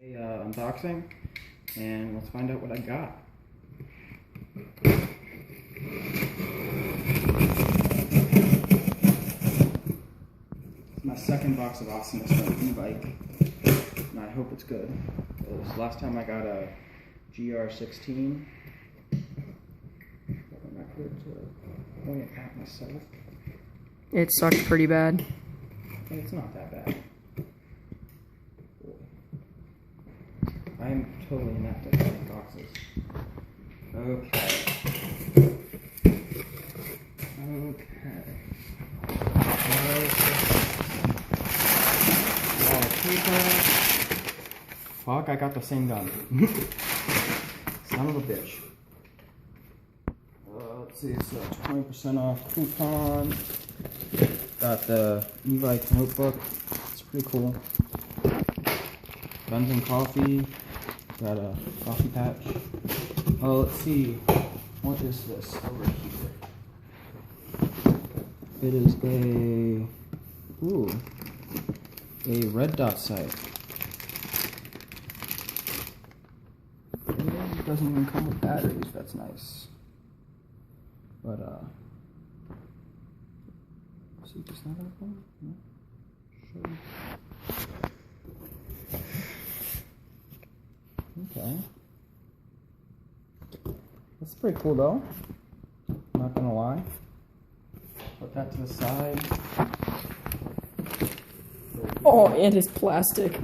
Unboxing, and let's find out what I got. It's my second box of awesomeness from Evike, and I hope it's good. Because last time I got a GR16. I'm not good to point it at myself. It sucks pretty bad. It's not that bad. I'm totally inept at cutting boxes. Okay. Fuck, I got the same gun. Son of a bitch. Let's see, it's a 20% off coupon. Got the Evike notebook. It's pretty cool. Guns and coffee. Got a coffee patch. Oh, let's see. What is this over here? It is a red dot sight. It doesn't even come with batteries. That's nice. But see, does that open? No? Sure. Okay. That's pretty cool though. Not gonna lie. Put that to the side. Oh, and it's plastic.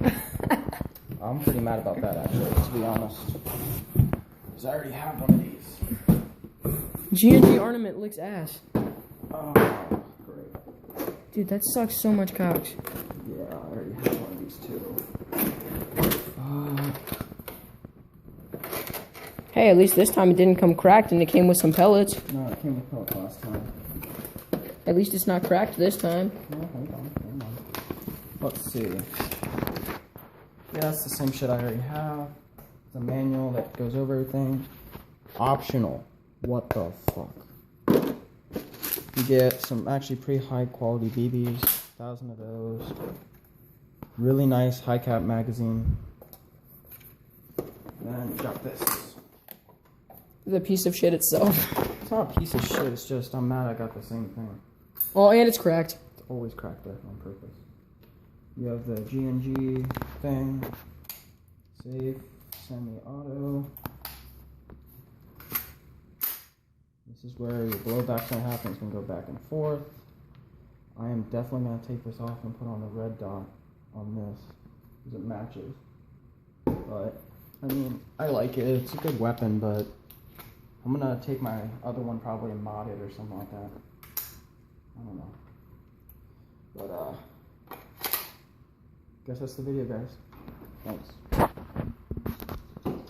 I'm pretty mad about that actually, to be honest. Because I already have one of these. G&G ornament looks ass. Oh, great. Dude, that sucks so much cocks. Yeah, I already have one of these too. Hey, at least this time it didn't come cracked and it came with some pellets. No, it came with pellets last time. At least it's not cracked this time. No, hold on. Let's see. Yeah, it's the same shit I already have. It's a manual that goes over everything. Optional. What the fuck? You get some actually pretty high quality BBs. 1,000 of those. Really nice high cap magazine. Then you got this. The piece of shit itself. It's not a piece of shit, it's just I'm mad I got the same thing. Oh, and it's cracked. It's always cracked there on purpose. You have the G&G thing. Safe, semi-auto. This is where your blowback's gonna happen. It's gonna go back and forth. I am definitely gonna take this off and put on the red dot on this because it matches. But I mean, I like it. It's a good weapon, but I'm gonna take my other one probably and mod it or something like that. I don't know. But guess that's the video, guys. Thanks.